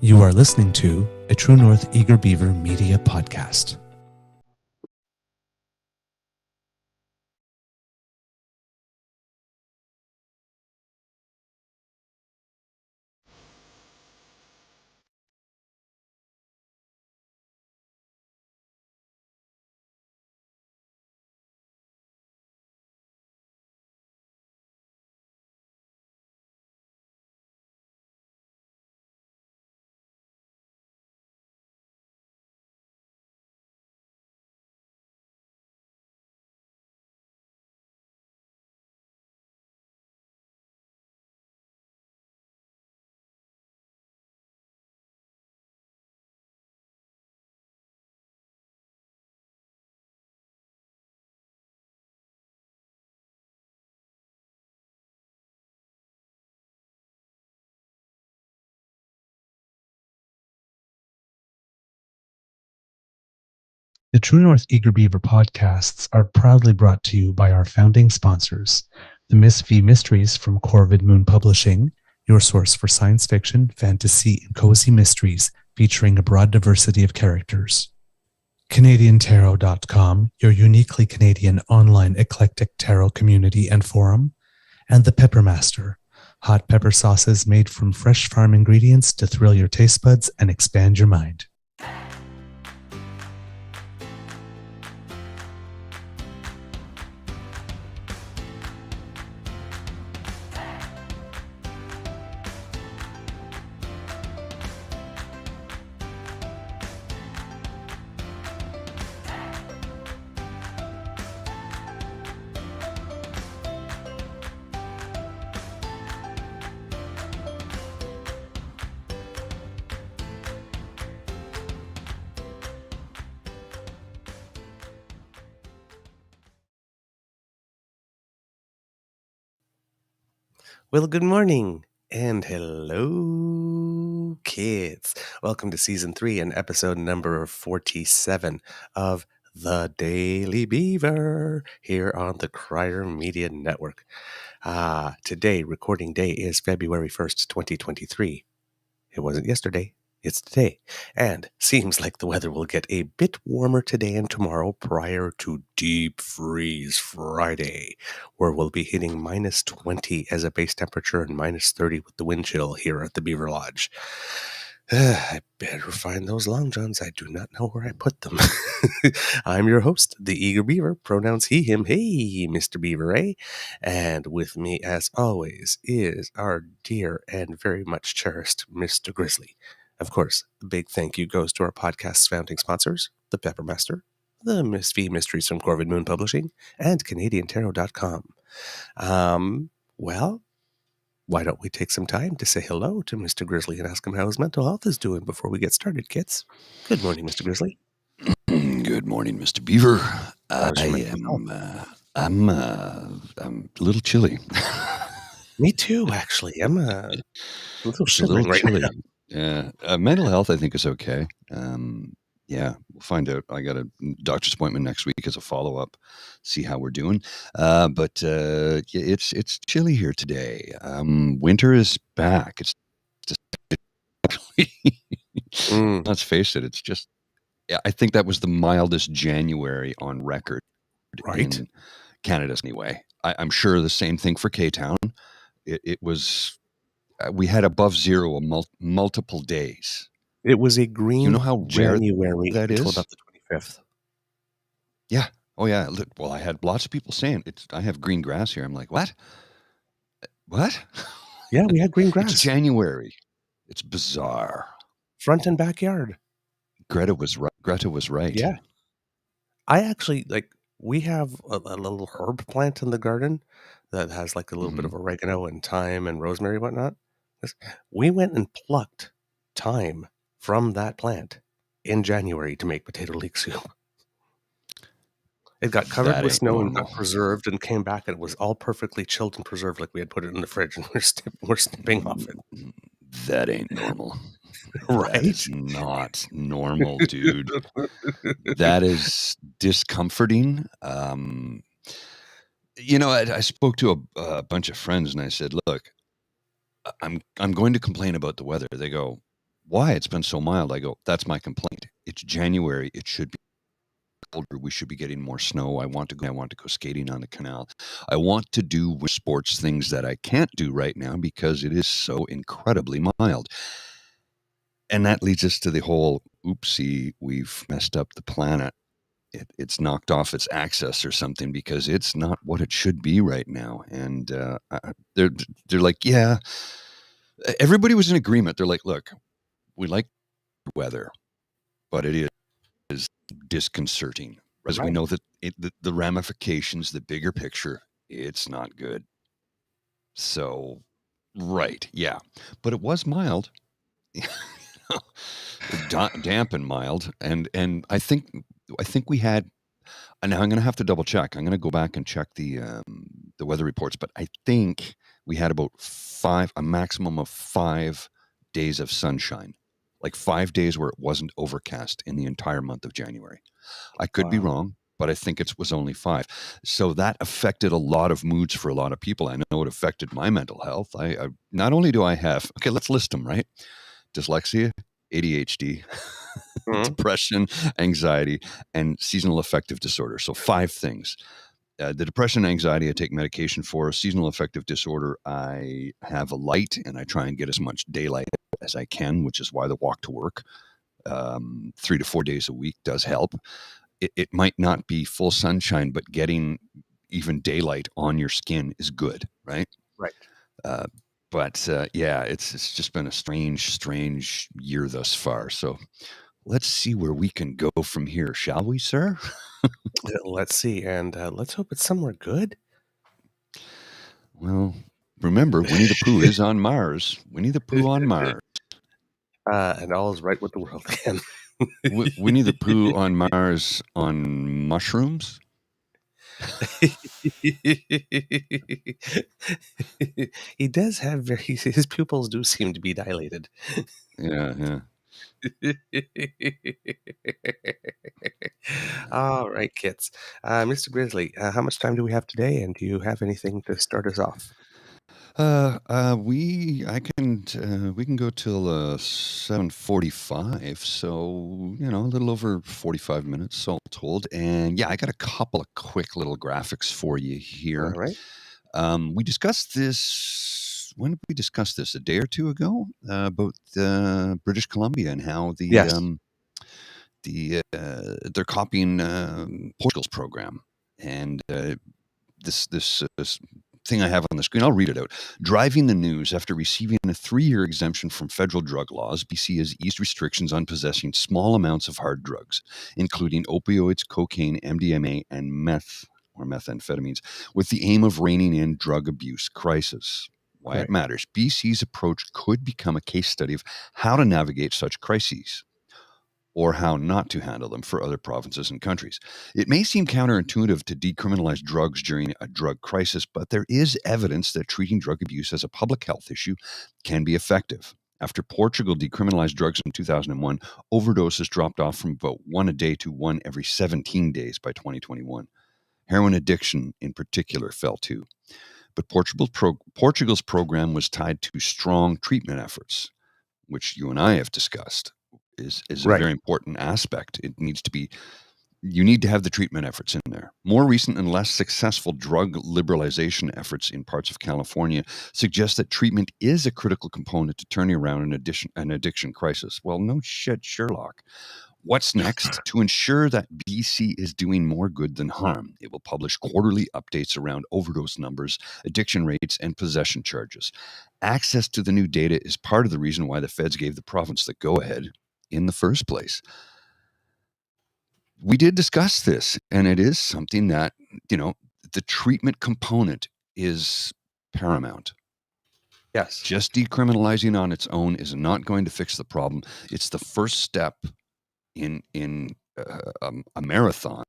You are listening to a True North Eager Beaver media podcast. The True North Eager Beaver podcasts are proudly brought to you by our founding sponsors, the Miss V Mysteries from Corvid Moon Publishing, your source for science fiction, fantasy, and cozy mysteries featuring a broad diversity of characters. CanadianTarot.com, your uniquely Canadian online eclectic tarot community and forum, and The Peppermaster, hot pepper sauces made from fresh farm ingredients to thrill your taste buds and expand your mind. Well, good morning and hello, kids. Welcome to Season 3 and episode number 47 of The Daily Beaver here on the Crier Media Network. Today, recording day is February 1st, 2023. It wasn't yesterday. It's today, and seems like the weather will get a bit warmer today and tomorrow prior to Deep Freeze Friday, where we'll be hitting minus 20 as a base temperature and minus 30 with the wind chill here at the Beaver Lodge. I better find those long johns. I do not know where I put them. I'm your host, the Eager Beaver, pronouns he, him, hey, Mr. Beaver, eh? And with me, as always, is our dear and very much cherished Mr. Grizzly. Of course, a big thank you goes to our podcast's founding sponsors, the Peppermaster, the Miss V Mysteries from Corvid Moon Publishing, and CanadianTarot.com. Well, why don't we take some time to say hello to Mr. Grizzly and ask him how his mental health is doing before we get started, kids? Good morning, Mr. Grizzly. Good morning, Mr. Beaver. I'm a little chilly. Me too, actually. I'm a little shivering right chilly. now. Yeah, mental health I think is okay. Yeah, we'll find out. I got a doctor's appointment next week as a follow-up, see how we're doing. But it's chilly here today. Winter is back. It's just let's face it. It's just. Yeah, I think that was the mildest January on record, right? In Canada anyway. I'm sure the same thing for K-Town. It was. We had above zero multiple days. It was a green. You know how rare January that until is? about the 25th. Yeah. Oh yeah. Well, I had lots of people saying I have green grass here. I'm like, what? What? Yeah, we had green grass. It's January. It's bizarre. Front and backyard. Greta was right. Yeah. I actually we have a little herb plant in the garden that has like a little bit of oregano and thyme and rosemary and whatnot. We went and plucked thyme from that plant in January to make potato leek soup. It got covered with snow and got preserved and came back, and it was all perfectly chilled and preserved like we had put it in the fridge, and we're snipping off it. That ain't normal. Right? That is not normal, dude. That is discomforting. You know, I spoke to a bunch of friends, and I said, look, I'm going to complain about the weather. They go, why it's been so mild. I go, that's my complaint. It's January. It should be colder. We should be getting more snow. I want to go skating on the canal. I want to do sports things that I can't do right now because it is so incredibly mild. And that leads us to the whole oopsie, we've messed up the planet. It's knocked off its axis or something because it's not what it should be right now. And they're like, yeah, everybody was in agreement. They're like, look, we like weather, but it is disconcerting. As we know that the ramifications, the bigger picture, it's not good. So, right, yeah, but it was mild. Damp and mild, and I think we had. And now I'm going to have to double check. I'm going to go back and check the weather reports, but I think we had about a maximum of 5 days of sunshine, like 5 days where it wasn't overcast in the entire month of January. I could be wrong, but I think it was only 5. So that affected a lot of moods for a lot of people. I know it affected my mental health. I not only do I have, okay, let's list them, right? Dyslexia, ADHD, depression, anxiety, and seasonal affective disorder. So 5 things. The depression, anxiety, I take medication for. Seasonal affective disorder, I have a light and I try and get as much daylight as I can, which is why the walk to work 3 to 4 days a week does help. It might not be full sunshine, but getting even daylight on your skin is good, right? Right. But yeah, it's just been a strange year thus far. So let's see where we can go from here, shall we, sir? Let's see, and let's hope it's somewhere good. Well, remember, Winnie the Pooh is on Mars. Winnie the Pooh on Mars. And all is right with the world again. Winnie the Pooh on Mars on mushrooms? He does have his pupils do seem to be dilated. Yeah. All right, kids. Mr. Grizzly, how much time do we have today, and do you have anything to start us off? We can go till 7:45, so a little over 45 minutes all told. And yeah, I got a couple of quick little graphics for you here. All right. We discussed this. When did we discuss this? A day or two ago about British Columbia and how they're copying Portugal's program, and this thing I have on the screen. I'll read it out. Driving the news. After receiving a 3-year exemption from federal drug laws, BC has eased restrictions on possessing small amounts of hard drugs, including opioids, cocaine, MDMA, and meth or methamphetamines, with the aim of reining in drug abuse crisis. Why it matters. BC's approach could become a case study of how to navigate such crises, or how not to handle them for other provinces and countries. It may seem counterintuitive to decriminalize drugs during a drug crisis, but there is evidence that treating drug abuse as a public health issue can be effective. After Portugal decriminalized drugs in 2001, overdoses dropped off from about 1 a day to 1 every 17 days by 2021. Heroin addiction in particular fell too. But Portugal's program was tied to strong treatment efforts, which you and I have discussed. Is a very important aspect. It needs to be, you need to have the treatment efforts in there. More recent and less successful drug liberalization efforts in parts of California suggest that treatment is a critical component to turning around an addiction crisis. Well, no shit, Sherlock. What's next? To ensure that BC is doing more good than harm, it will publish quarterly updates around overdose numbers, addiction rates, and possession charges. Access to the new data is part of the reason why the feds gave the province the go-ahead in the first place. We did discuss this, and it is something that, the treatment component is paramount. Yes. Just decriminalizing on its own is not going to fix the problem. It's the first step in a marathon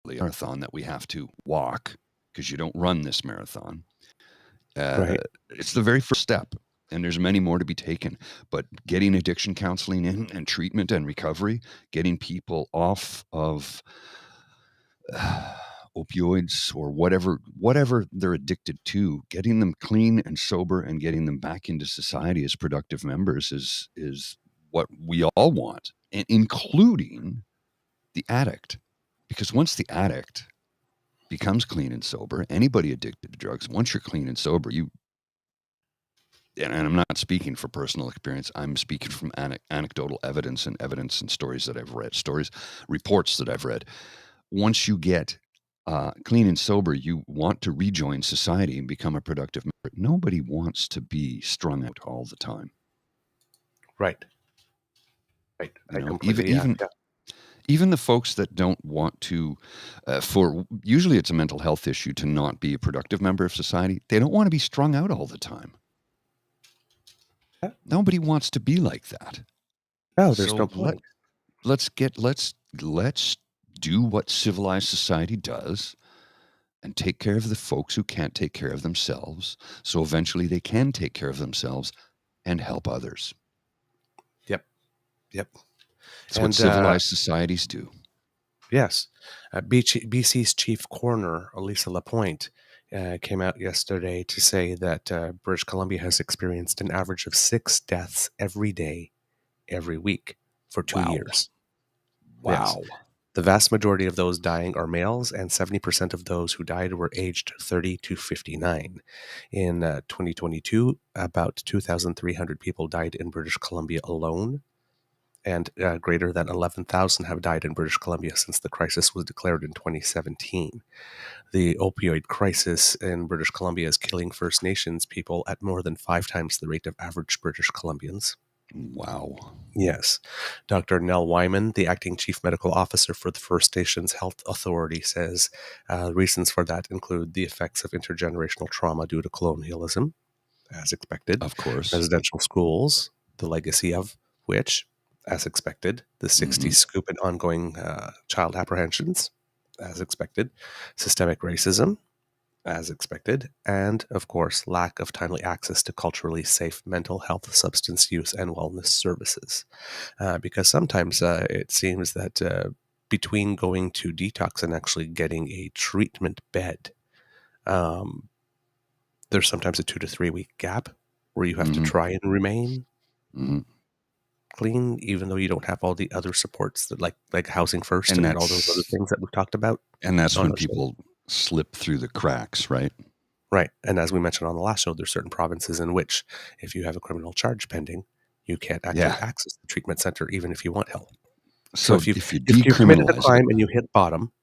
that we have to walk, because you don't run this marathon. It's the very first step. And there's many more to be taken, but getting addiction counseling in and treatment and recovery, getting people off of opioids or whatever they're addicted to, getting them clean and sober and getting them back into society as productive members is what we all want, and including the addict. Because once the addict becomes clean and sober, anybody addicted to drugs, once you're clean and sober, and I'm not speaking for personal experience, I'm speaking from anecdotal evidence and stories that I've read, reports that I've read. Once you get clean and sober, you want to rejoin society and become a productive member. Nobody wants to be strung out all the time. Right. You know, even the folks that don't want to, usually it's a mental health issue to not be a productive member of society. They don't want to be strung out all the time. Yeah. Nobody wants to be like that. No, there's no point. Let's do what civilized society does and take care of the folks who can't take care of themselves, so eventually they can take care of themselves and help others. Yep. That's what civilized societies do. Yes. BC's Chief Coroner, Elisa Lapointe, came out yesterday to say that British Columbia has experienced an average of 6 deaths every day, every week for 2 years. Wow. Yes. The vast majority of those dying are males, and 70% of those who died were aged 30 to 59. In 2022, about 2,300 people died in British Columbia alone, and greater than 11,000 have died in British Columbia since the crisis was declared in 2017. The opioid crisis in British Columbia is killing First Nations people at more than 5 times the rate of average British Columbians. Wow. Yes. Dr. Nell Wyman, the acting chief medical officer for the First Nations Health Authority, says reasons for that include the effects of intergenerational trauma due to colonialism, as expected. Of course. Residential schools, the legacy of which, as expected, the 60s scoop and ongoing child apprehensions, as expected, systemic racism, as expected, and, of course, lack of timely access to culturally safe mental health, substance use, and wellness services. Because sometimes it seems that between going to detox and actually getting a treatment bed, there's sometimes a 2 to 3 week gap where you have to try and remain clean, even though you don't have all the other supports that like housing first and all those other things that we've talked about. And that's when people slip through the cracks, right? Right. And as we mentioned on the last show, there's certain provinces in which if you have a criminal charge pending, you can't actually access the treatment center even if you want help. So if you committed a crime and you hit bottom,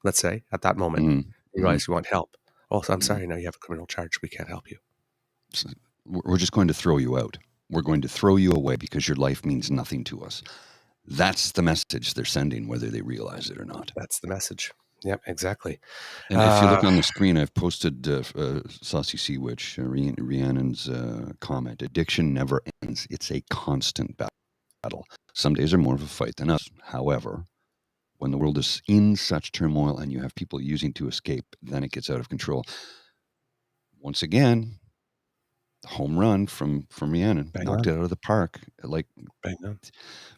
let's say at that moment, you realize you want help. Oh, so I'm sorry, now you have a criminal charge. We can't help you. So we're just going to throw you out. We're going to throw you away because your life means nothing to us. That's the message they're sending, whether they realize it or not. That's the message. Yep, exactly. And if you look on the screen, I've posted Saucy Sea Witch, Rhiannon's comment. Addiction never ends. It's a constant battle. Some days are more of a fight than others. However, when the world is in such turmoil and you have people using to escape, then it gets out of control. Once again, home run from Rhiannon. Knocked it out of the park. Like, bang on.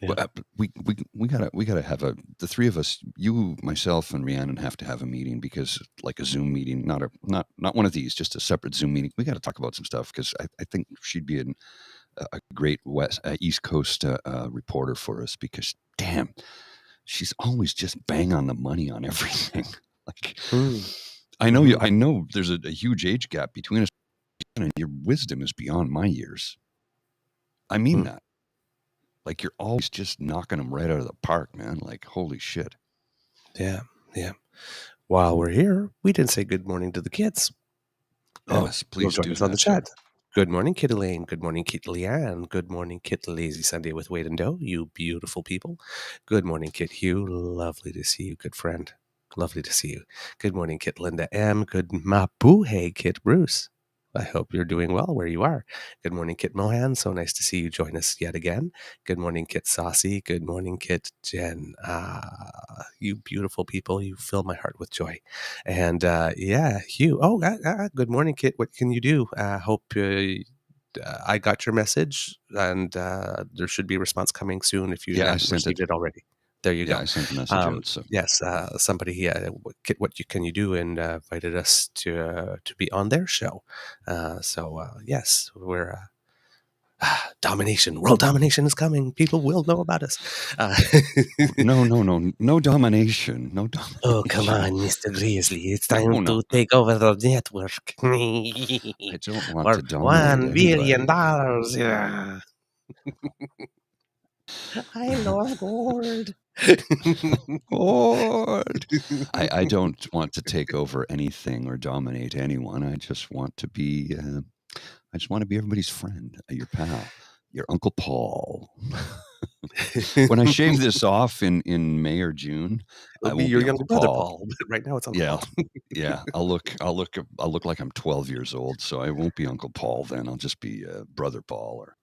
Yeah. We gotta have the three of us, you, myself, and Rhiannon have to have a meeting, because like a Zoom meeting, not one of these, just a separate Zoom meeting. We got to talk about some stuff, because I think she'd be a great East Coast reporter for us, because damn, she's always just bang on the money on everything. Like, I know there's a huge age gap between us, and your wisdom is beyond my years. I mean that. Like, you're always just knocking them right out of the park, man. Like, holy shit. Yeah. While we're here, we didn't say good morning to the kids. Yes, please join do us on the chat. Good morning, Kit Elaine. Good morning, Kit Leanne. Good morning, Kit Lazy Sunday with Wade and Doe. You beautiful people. Good morning, Kit Hugh. Lovely to see you, good friend. Lovely to see you. Good morning, Kit Linda M. Good mabuhay, Kit Bruce. I hope you're doing well where you are. Good morning, Kit Mohan. So nice to see you join us yet again. Good morning, Kit Saucy. Good morning, Kit Jen. You beautiful people. You fill my heart with joy. And Hugh. Oh, good morning, Kit. What can you do? Hope I got your message, and there should be a response coming soon if you haven't received it already. There you Yeah, go. I sent the message out. So Yes, somebody, what can you do, and invited us to be on their show. Yes, we're domination. World domination is coming. People will know about us. no domination, no domination. Oh, come on, Mr. Grizzly. It's time No. to take over the network. I don't want to For dominate $1 billion. anybody. Yeah. Hi, Lord Lord. Lord. I don't want to take over anything or dominate anyone. I just want to be everybody's friend, your pal, your Uncle Paul. When I shave this off in May or June, It'll I be won't your be younger Uncle brother, Paul. Paul. But right now it's Uncle Yeah, Paul. yeah. I'll look like I'm 12 years old, so I won't be Uncle Paul then. I'll just be Brother Paul or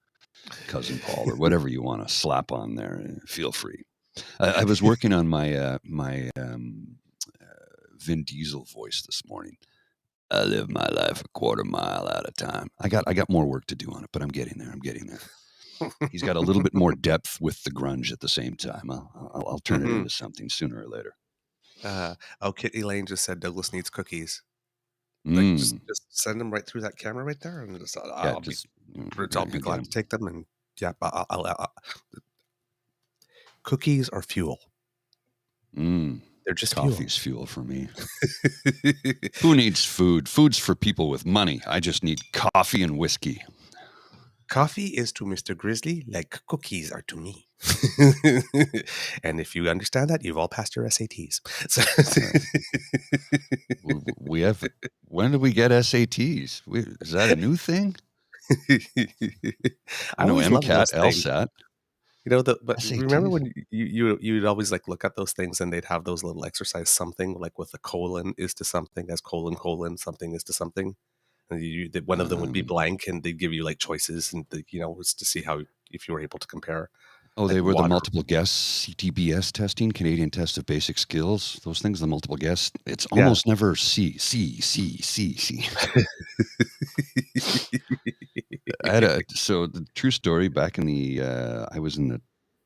Cousin Paul or whatever you want to slap on there. Feel free. I was working on my Vin Diesel voice this morning. I live my life a quarter mile at a time. I got more work to do on it, but I'm getting there. He's got a little bit more depth with the grunge at the same time. I'll turn it into something sooner or later. Kit Elaine just said Douglas needs cookies. Like just send them right through that camera right there, and just, I'll be glad to take them. And yeah, I'll cookies are fuel. They're just coffee's fuel for me. Who needs food? Food's for people with money. I just need coffee and whiskey. Coffee is to Mr. Grizzly like cookies are to me. And if you understand that, you've all passed your SATs. So we have. When did we get SATs? Is that a new thing? I know MCAT, LSAT. You know, but SATs. Remember when you'd always like look at those things, and they'd have those little exercise something like with the colon is to something as colon something is to something. And one of them would be blank, and they'd give you like choices, and was to see how if you were able to compare. Oh, like they were water. The multiple guess CTBS testing, Canadian Test of Basic Skills. Those things, the multiple guess. It's almost never C. I had the true story. Back in the, I was in the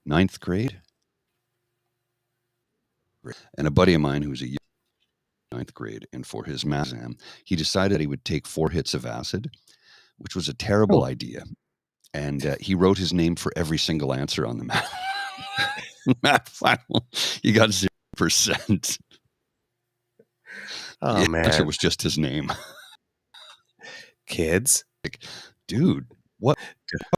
9th grade, and a buddy of mine who was a 9th grade, and for his math exam, he decided he would take 4 hits of acid, which was a terrible idea. And he wrote his name for every single answer on the math final. He got 0%. Oh, man. The answer was just his name. Kids. Like, dude, what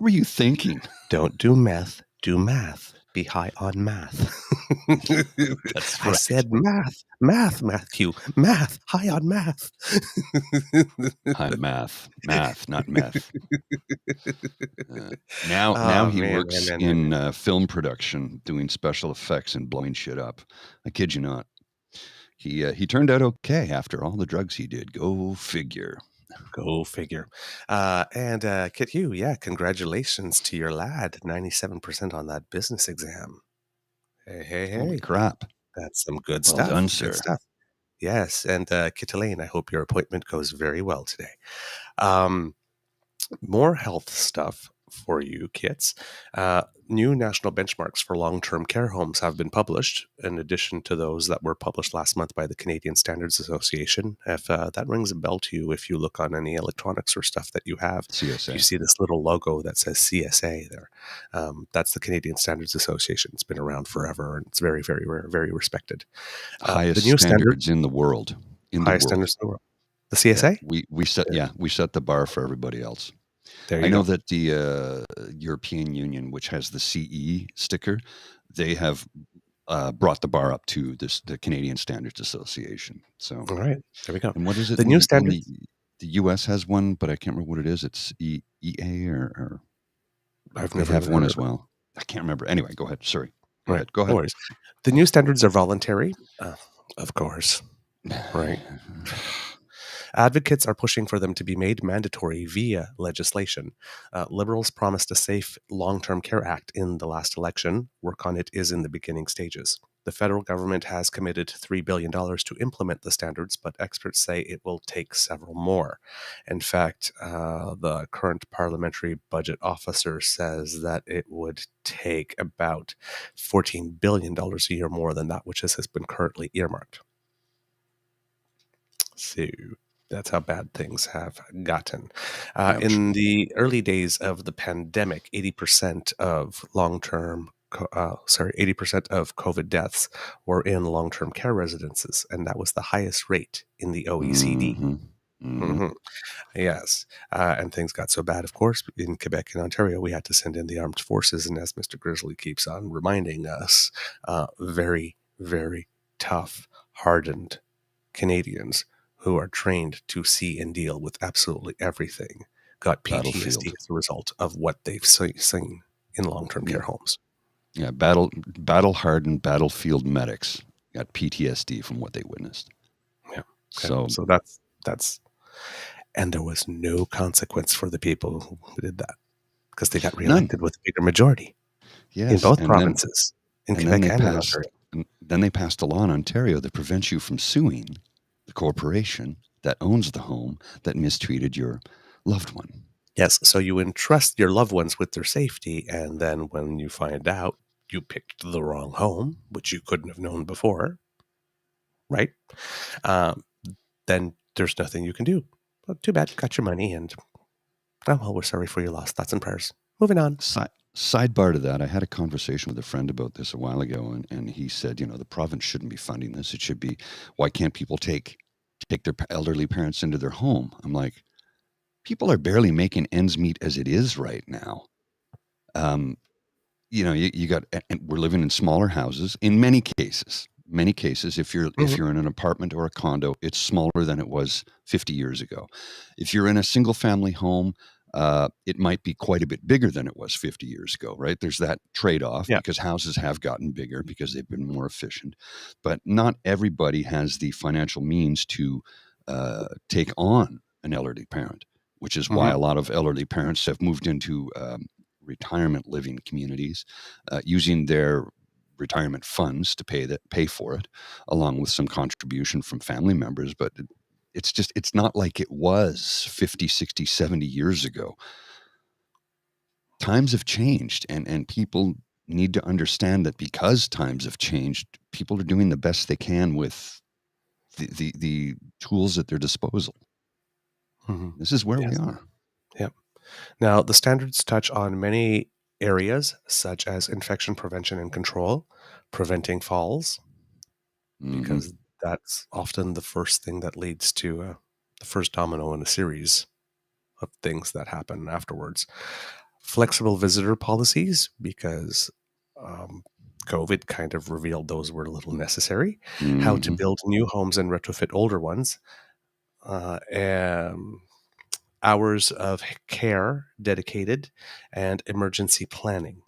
were you thinking? Don't do meth, do math. Be high on math. That's right. I said math, Matthew, math, high on math. High math, not meth. Now he works in film production, doing special effects and blowing shit up. I kid you not. He turned out okay after all the drugs he did. Go figure. Go figure. And Kit Hugh, congratulations to your lad. 97% on that business exam. Hey. Holy crap. That's some good Well stuff. done, sir. Good stuff. Yes. And Kit Elaine, I hope your appointment goes very well today. More health stuff for you, Kits. New national benchmarks for long-term care homes have been published, in addition to those that were published last month by the Canadian Standards Association. If that rings a bell to you, if you look on any electronics or stuff that you have, CSA. you see this little logo that says CSA there. That's the Canadian Standards Association. It's been around forever, and it's very, very, very respected. Highest the new standards in the world. Standards in the world. The CSA? Yeah, we set the bar for everybody else. I know that the European Union, which has the CE sticker, they have brought the bar up to the Canadian Standards Association. So, all right, there we go. And what is it? The new standards. The U.S. has one, but I can't remember what it is. It's EA or I've never have one as well. I can't remember. Anyway, go ahead. Sorry. Go ahead. No worries. The new standards are voluntary, of course. Right. Advocates are pushing for them to be made mandatory via legislation. Liberals promised a safe long-term care act in the last election. Work on it is in the beginning stages. The federal government has committed $3 billion to implement the standards, but experts say it will take several more. In fact, the current parliamentary budget officer says that it would take about $14 billion a year more than that, which has been currently earmarked. So that's how bad things have gotten. In the early days of the pandemic, 80% of 80% of COVID deaths were in long-term care residences, and that was the highest rate in the OECD. Yes. And things got so bad, of course, in Quebec and Ontario, we had to send in the armed forces. And as Mr. Grizzly keeps on reminding us, very, very tough, hardened Canadians who are trained to see and deal with absolutely everything got PTSD as a result of what they've seen in long-term care homes. Yeah, battle-hardened battlefield medics got PTSD from what they witnessed. Yeah. Okay. So that's, and there was no consequence for the people who did that because they got reelected with a bigger majority in both provinces, in Quebec and in Ontario. And then they passed a law in Ontario that prevents you from suing the corporation that owns the home that mistreated your loved one. Yes, so you entrust your loved ones with their safety, and then when you find out you picked the wrong home, which you couldn't have known before, right? Then there's nothing you can do. Well, too bad, got your money, and oh well, we're sorry for your loss. Thoughts and prayers. Moving on. Sidebar to that, I had a conversation with a friend about this a while ago, and he said, the province shouldn't be funding this. It should be, why can't people take their elderly parents into their home? I'm like, people are barely making ends meet as it is right now. You got, and we're living in smaller houses in many cases. If you're in an apartment or a condo, it's smaller than it was 50 years ago. If you're in a single family home, it might be quite a bit bigger than it was 50 years ago, right? There's that trade-off because houses have gotten bigger because they've been more efficient, but not everybody has the financial means to take on an elderly parent, which is why a lot of elderly parents have moved into retirement living communities, using their retirement funds to pay for it, along with some contribution from family members. But it's not like it was 50, 60, 70 years ago. Times have changed, and people need to understand that because times have changed, people are doing the best they can with the tools at their disposal. This is where we are. Yep. Now, the standards touch on many areas such as infection prevention and control, preventing falls, because that's often the first thing that leads to the first domino in a series of things that happen afterwards. Flexible visitor policies, because COVID kind of revealed those were a little necessary. How to build new homes and retrofit older ones. And hours of care dedicated, and emergency planning.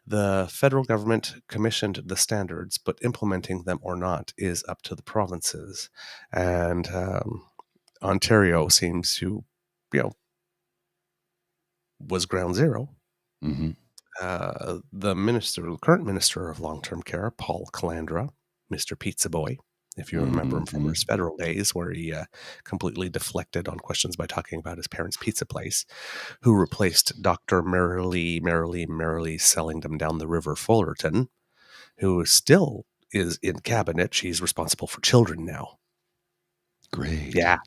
The federal government commissioned the standards, but implementing them or not is up to the provinces. And Ontario seems to, was ground zero. The current minister of long-term care, Paul Calandra, Mr. Pizza Boy, if you remember him from his federal days, where he completely deflected on questions by talking about his parents' pizza place, who replaced Dr. Merrily selling them down the river Fullerton, who still is in cabinet. She's responsible for children now. Great. Yeah.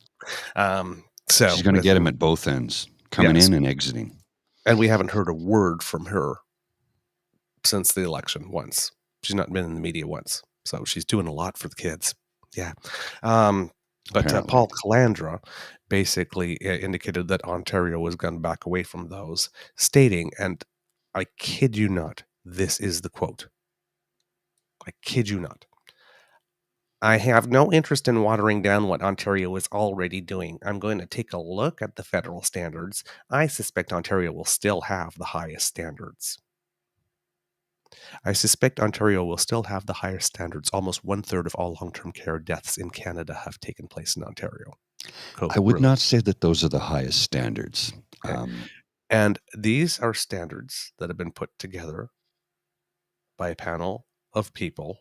So she's going to get him at both ends, coming in and exiting. And we haven't heard a word from her since the election once. She's not been in the media once. So she's doing a lot for the kids. Yeah. But Paul Calandra basically indicated that Ontario was going to back away from those, stating, and I kid you not, this is the quote. I kid you not. I have no interest in watering down what Ontario is already doing. I'm going to take a look at the federal standards. I suspect Ontario will still have the highest standards. Almost 1/3 of all long-term care deaths in Canada have taken place in Ontario. I would not say that those are the highest standards. Okay. And these are standards that have been put together by a panel of people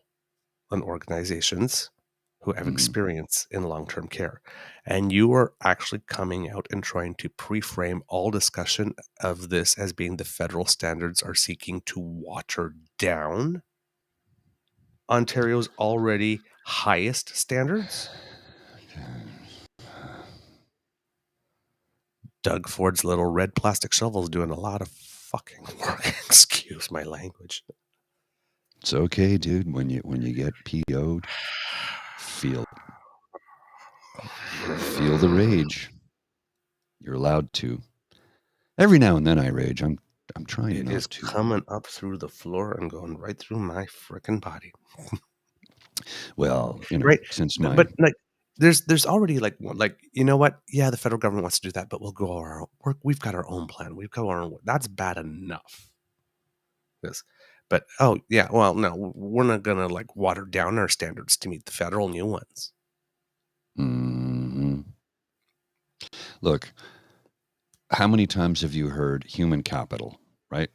and organizations who have Mhm. experience in long-term care. And you are actually coming out and trying to pre-frame all discussion of this as being the federal standards are seeking to water down Ontario's already highest standards. Doug Ford's little red plastic shovel is doing a lot of fucking work. Excuse my language. It's okay, dude. When you get PO'd, feel the rage. You're allowed to. Every now and then I rage. I'm trying It not is to. coming up through the floor and going right through my freaking body. Well, Right. since my But like there's already like you know what? Yeah, the federal government wants to do that, but we'll go our own. We've got our own plan. We've got our own. That's bad enough. Yes. But oh yeah, well no, we're not gonna like water down our standards to meet the federal new ones. Mhm. Look, how many times have you heard human capital, right?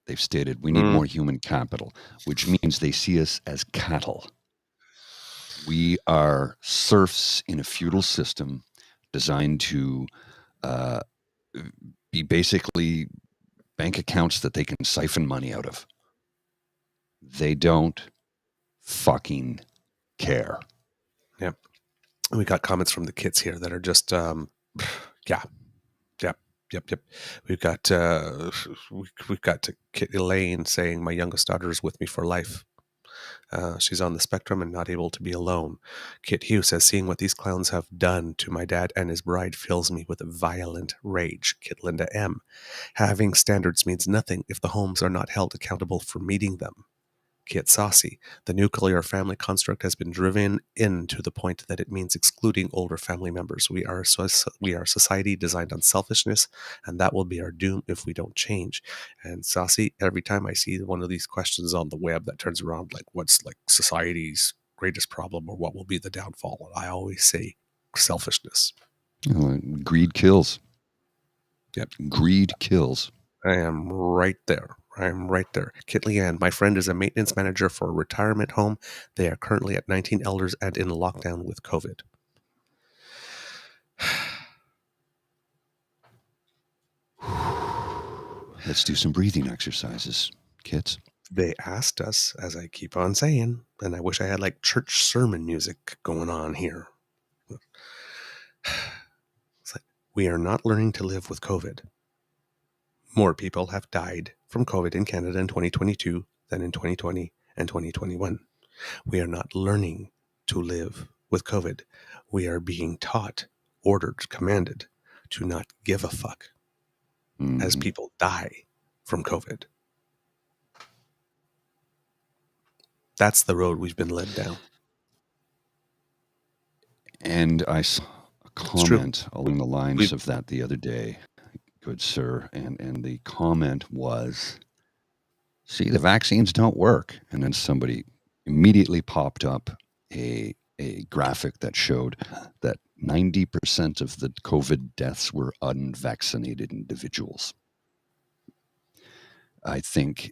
They've stated we need more human capital, which means they see us as cattle. We are serfs in a feudal system designed to uh, be basically bank accounts that they can siphon money out of. They don't fucking care. Yep. We got comments from the kids here that are just yeah. Yep. We've got Kit Elaine saying my youngest daughter is with me for life. She's on the spectrum and not able to be alone. Kit Hugh says, seeing what these clowns have done to my dad and his bride fills me with violent rage. Kit Linda M. Having standards means nothing if the homes are not held accountable for meeting them. Kit Saucy. The nuclear family construct has been driven in to the point that it means excluding older family members. We are a society designed on selfishness, and that will be our doom if we don't change. And Saucy, every time I see one of these questions on the web that turns around like what's like society's greatest problem or what will be the downfall, I always say selfishness. Greed kills. Yep. Greed kills. I am right there. Kit Leanne, my friend is a maintenance manager for a retirement home. They are currently at 19 elders and in lockdown with COVID. Let's do some breathing exercises, kids. They asked us, as I keep on saying, and I wish I had like church sermon music going on here. It's like, we are not learning to live with COVID. More people have died from COVID in Canada in 2022 than in 2020 and 2021. We are not learning to live with COVID. We are being taught, ordered, commanded to not give a fuck as people die from COVID. That's the road we've been led down. And I saw a comment along the lines of that the other day, good sir, and the comment was, see, the vaccines don't work. And then somebody immediately popped up a graphic that showed that 90% of the COVID deaths were unvaccinated individuals. I think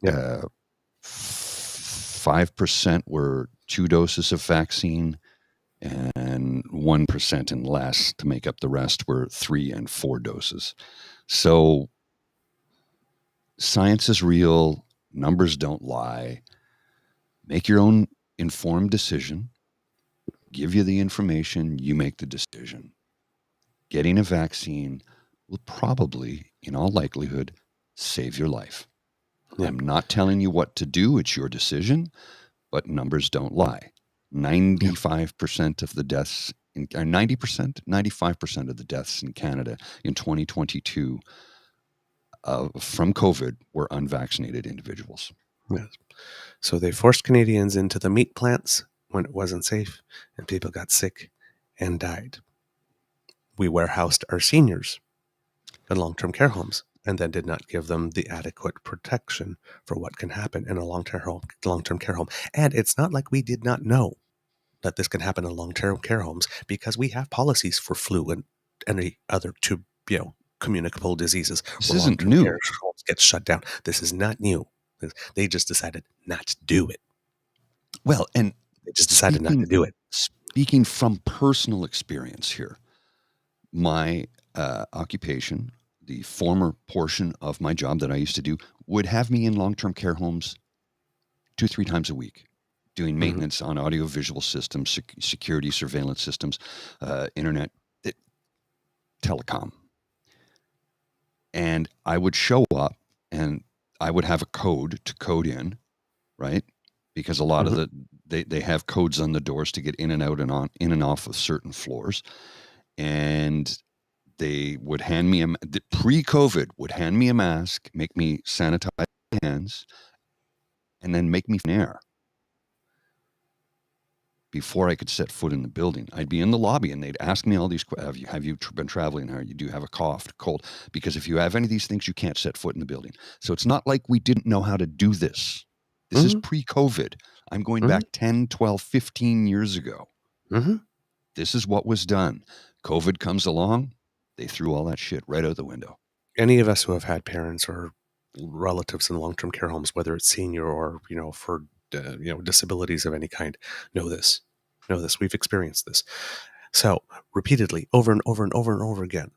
5% were 2 doses of vaccine, and 1% and less to make up the rest were 3 and 4 doses. So science is real. Numbers don't lie. Make your own informed decision. Give you the information. You make the decision. Getting a vaccine will probably, in all likelihood, save your life. Yeah. I'm not telling you what to do. It's your decision, but numbers don't lie. 95% of the deaths, 95% of the deaths in Canada in 2022 from COVID were unvaccinated individuals. Yes. So they forced Canadians into the meat plants when it wasn't safe, and people got sick and died. We warehoused our seniors in long-term care homes and then did not give them the adequate protection for what can happen in a long-term care home. And it's not like we did not know that this can happen in long-term care homes because we have policies for flu and any other communicable diseases. This isn't new. Care homes get shut down. This is not new. They just decided not to do it. Well, and They just decided not to do it. Speaking from personal experience here, my occupation, the former portion of my job that I used to do, would have me in long-term care homes 2-3 times a week, doing maintenance on audio-visual systems, security surveillance systems, internet, telecom. And I would show up and I would have a code to code in, right? Because a lot of they have codes on the doors to get in and out and in and off of certain floors. And they would hand me pre-COVID would hand me a mask, make me sanitize my hands, and then make me air before I could set foot in the building. I'd be in the lobby and they'd ask me all these questions. Have you been traveling? Do you have a cough, cold? Because if you have any of these things, you can't set foot in the building. So it's not like we didn't know how to do this. This is pre-COVID. I'm going back 10, 12, 15 years ago. This is what was done. COVID comes along. They threw all that shit right out the window. Any of us who have had parents or relatives in long-term care homes, whether it's senior or, for, disabilities of any kind, know this. We've experienced this. So repeatedly, over and over and over and over again,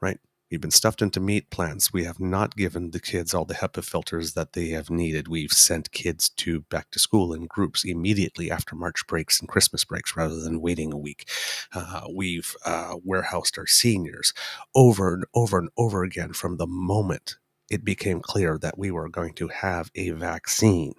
right? We've been stuffed into meat plans. We have not given the kids all the HEPA filters that they have needed. We've sent kids back to school in groups immediately after March breaks and Christmas breaks rather than waiting a week. We've warehoused our seniors over and over and over again from the moment it became clear that we were going to have a vaccine.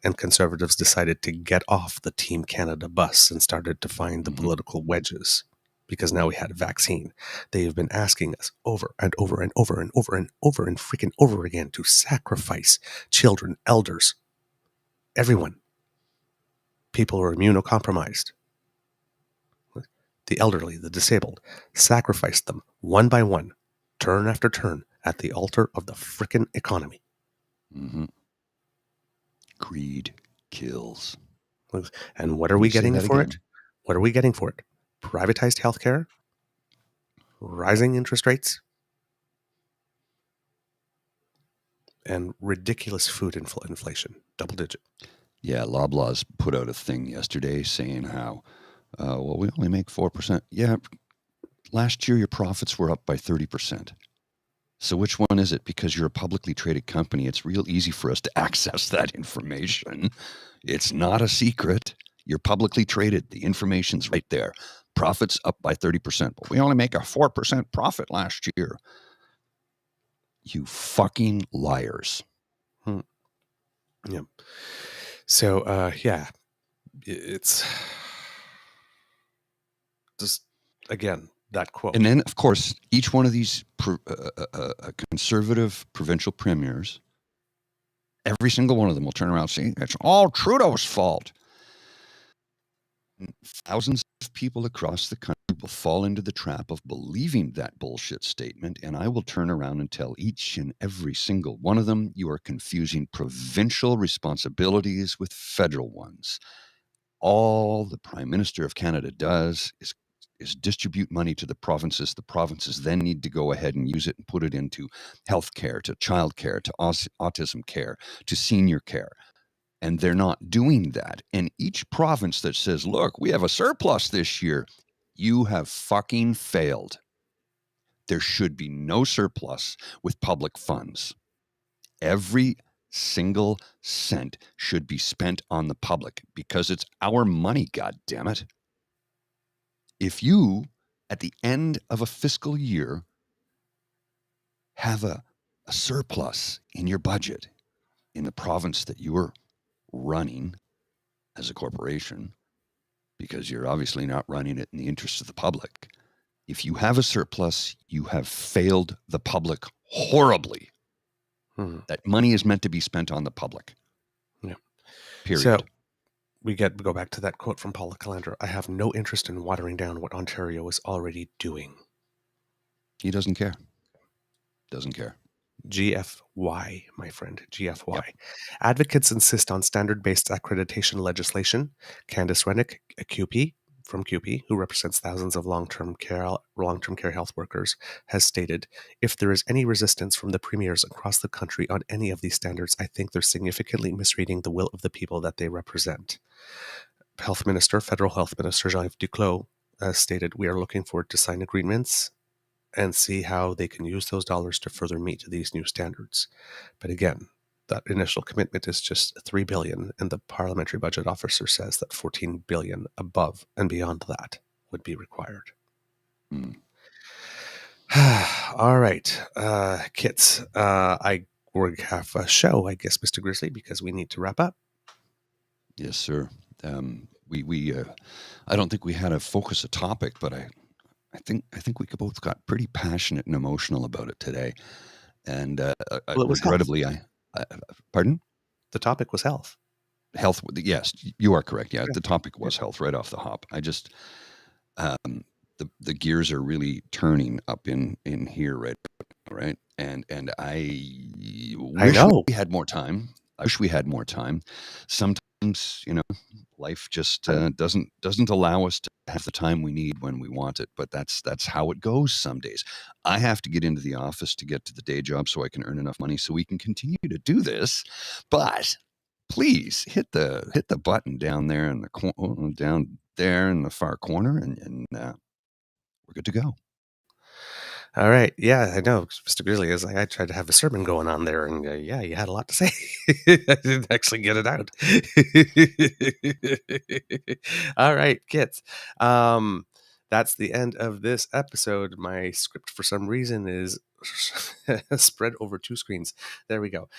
And conservatives decided to get off the Team Canada bus and started to find the political wedges. Because now we had a vaccine. They have been asking us over and over and over and over and over and freaking over again to sacrifice children, elders, everyone. People who are immunocompromised. The elderly, the disabled. Sacrifice them one by one, turn after turn, at the altar of the frickin' economy. Greed kills. And what are we getting for it? What are we getting for it? Privatized healthcare, rising interest rates, and ridiculous food inflation, double digit. Yeah, Loblaws put out a thing yesterday saying how, we only make 4%. Yeah, last year your profits were up by 30%. So which one is it? Because you're a publicly traded company, it's real easy for us to access that information. It's not a secret. You're publicly traded. The information's right there. Profits up by 30%, but we only make a 4% profit last year. You fucking liars. Yeah. So, it's just, again, that quote. And then, of course, each one of these conservative provincial premiers, every single one of them will turn around saying, it's all Trudeau's fault. Thousands of people across the country will fall into the trap of believing that bullshit statement, and I will turn around and tell each and every single one of them, you are confusing provincial responsibilities with federal ones. All the Prime Minister of Canada does is distribute money to the provinces. The provinces then need to go ahead and use it and put it into health care, to child care, to autism care, to senior care. And they're not doing that. And each province that says, look, we have a surplus this year, you have fucking failed. There should be no surplus with public funds. Every single cent should be spent on the public because it's our money, God damn it. If you, at the end of a fiscal year, have a surplus in your budget in the province that you're running as a corporation, because you're obviously not running it in the interest of the public. If you have a surplus, you have failed the public horribly. That money is meant to be spent on the public. Yeah. Period. So we go back to that quote from Paula Calandra. I have no interest in watering down what Ontario is already doing. He doesn't care. Doesn't care. GFY, my friend, GFY. Yep. Advocates insist on standard-based accreditation legislation. Candice Rennick, a QP, from CUPE, who represents thousands of long-term care health workers, has stated, if there is any resistance from the premiers across the country on any of these standards, I think they're significantly misreading the will of the people that they represent. Federal Health Minister Jean-Yves Duclos stated, we are looking forward to sign agreements and see how they can use those dollars to further meet these new standards. But again, that initial commitment is just $3 billion, and the parliamentary budget officer says that $14 billion above and beyond that would be required. Mm. All right, Kits. We have a show, I guess, Mr. Grizzly, because we need to wrap up. Yes, sir. I don't think we had a focus a topic, but I think we both got pretty passionate and emotional about it today. And Well, it was regrettably, pardon? The topic was health. Health. Yes, you are correct. Yeah, the topic was health right off the hop. I just the gears are really turning up in here right, and I wish we had more time. I wish we had more time. Sometimes, life just doesn't allow us to have the time we need when we want it. But that's how it goes some days. I have to get into the office to get to the day job so I can earn enough money so we can continue to do this. But please hit the button down there in the far corner, and we're good to go. All right. Yeah, I know. Mr. Grizzly is like, I tried to have a sermon going on there, and yeah, you had a lot to say. I didn't actually get it out. All right, kids. That's the end of this episode. My script, for some reason, is spread over 2 screens. There we go.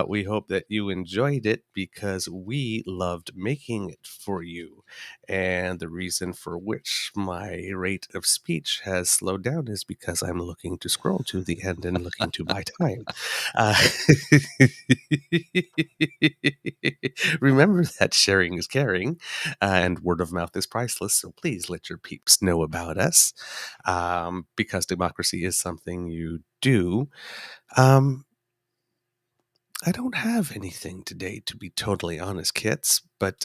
We hope that you enjoyed it because we loved making it for you. And the reason for which my rate of speech has slowed down is because I'm looking to scroll to the end and looking to buy time. Remember that sharing is caring, and word of mouth is priceless. So please let your peeps know about us, because democracy is something you do. I don't have anything today, to be totally honest, Kits, but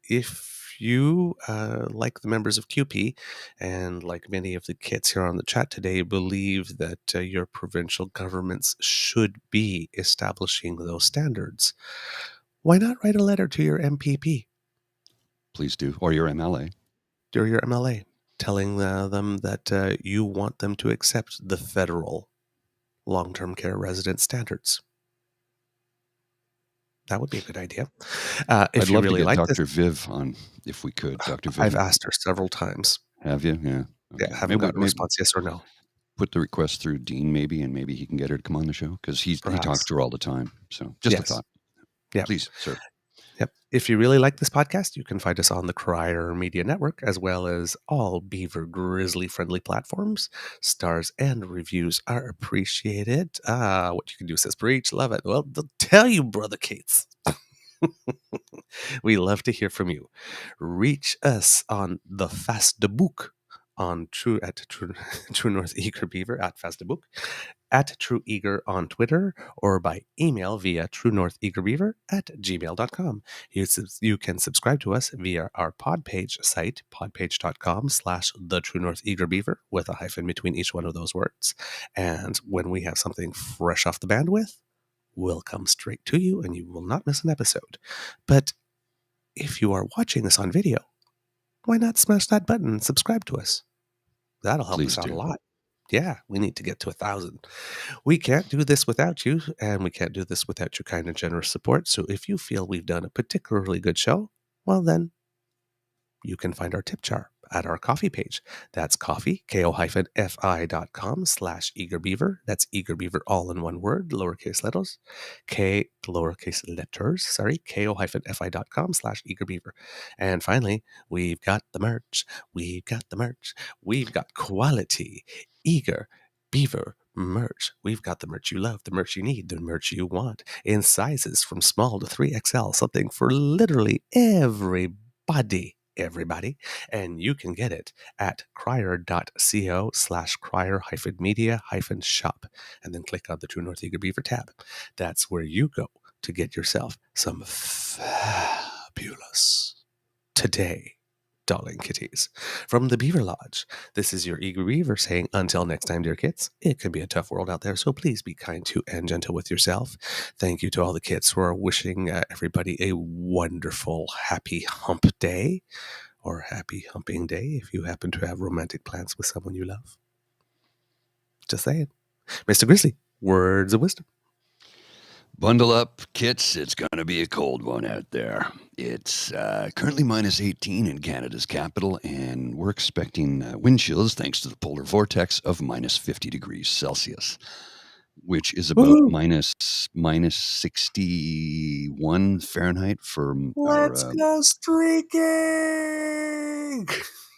if you, like the members of QP and like many of the Kits here on the chat today, believe that your provincial governments should be establishing those standards, why not write a letter to your MPP? Please do. Or your MLA. Or your MLA, telling them that you want them to accept the federal long-term care resident standards. That would be a good idea. If I'd you love really to get like Dr. this, Viv on, if we could. Dr. Viv. I've asked her several times. Have you? Yeah. Okay. Yeah, haven't gotten a response, yes or no. Put the request through Dean, maybe, and maybe he can get her to come on the show because he talks to her all the time. So just a thought. Yeah. Please, sir. Yep. If you really like this podcast, you can find us on the Crier Media Network, as well as all Beaver Grizzly-friendly platforms. Stars and reviews are appreciated. What you can do says, preach, love it. Well, they'll tell you, Brother Kates. We love to hear from you. Reach us on the Facebook on True North Eager Beaver at Facebook, at True Eager on Twitter, or by email via truenortheagerbeaver@gmail.com. You can subscribe to us via our Podpage site, podpage.com/the True North Eager Beaver, with a hyphen between each one of those words. And when we have something fresh off the bandwidth, we'll come straight to you and you will not miss an episode. But if you are watching this on video, why not smash that button and subscribe to us? That'll help us out a lot. Yeah, we need to get to 1,000. We can't do this without you, and we can't do this without your kind and generous support. So if you feel we've done a particularly good show, well then, you can find our tip jar at our coffee page. That's coffee, ko-fi.com/eagerbeaver. That's eagerbeaver all in one word, lowercase letters, ko-fi.com/eagerbeaver. And finally, we've got the merch. We've got quality, eager beaver merch. We've got the merch you love, the merch you need, the merch you want, in sizes from small to 3XL, something for literally everybody, and you can get it at crier.co/crier-media-shop, and then click on the True North Eager Beaver tab. That's where you go to get yourself some fabulous today darling kitties. From the Beaver Lodge, this is your eager beaver saying, until next time, dear kits, it can be a tough world out there, so please be kind to and gentle with yourself. Thank you to all the kits who are wishing everybody a wonderful, happy hump day, or happy humping day if you happen to have romantic plans with someone you love. Just saying. Mr. Grizzly, words of wisdom. Bundle up, kits. It's going to be a cold one out there. It's currently minus 18 in Canada's capital, and we're expecting wind chills thanks to the polar vortex of minus 50 degrees Celsius, which is about minus 61 Fahrenheit for Let's go streaking!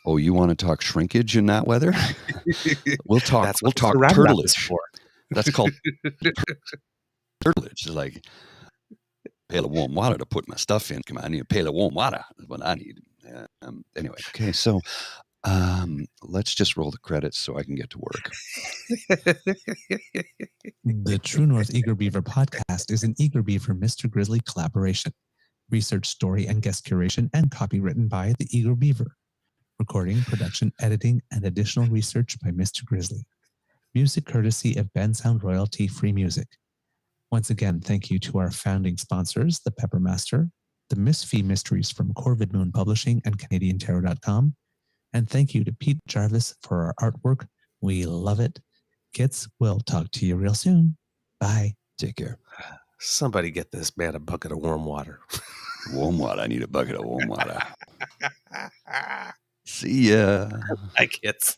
Oh, you want to talk shrinkage in that weather? We'll talk turtlage. That's called turtlage. It's like a pail of warm water to put my stuff in. Come on, I need a pail of warm water. That's what I need. Anyway, okay, so let's just roll the credits so I can get to work. The True North Eager Beaver podcast is an Eager Beaver Mr. Grizzly collaboration. Research, story, and guest curation and copy written by the Eager Beaver. Recording, production, editing, and additional research by Mr. Grizzly. Music courtesy of Ben Sound Royalty Free Music. Once again, thank you to our founding sponsors, the Peppermaster, the Miss Fee Mysteries from Corvid Moon Publishing and CanadianTarot.com. And thank you to Pete Jarvis for our artwork. We love it. Kits, we'll talk to you real soon. Bye. Take care. Somebody get this man a bucket of warm water. Warm water. I need a bucket of warm water. See ya. Hi, kits.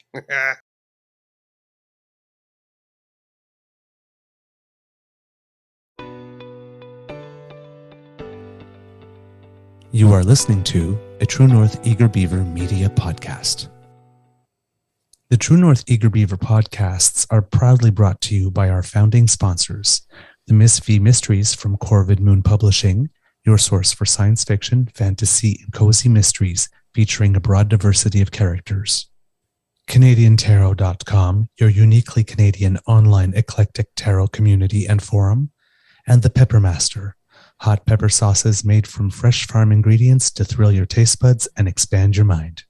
You are listening to a True North Eager Beaver media podcast. The True North Eager Beaver podcasts are proudly brought to you by our founding sponsors, the Miss V Mysteries from Corvid Moon Publishing, your source for science fiction, fantasy, and cozy mysteries featuring a broad diversity of characters. CanadianTarot.com, your uniquely Canadian online eclectic tarot community and forum. And the Peppermaster, hot pepper sauces made from fresh farm ingredients to thrill your taste buds and expand your mind.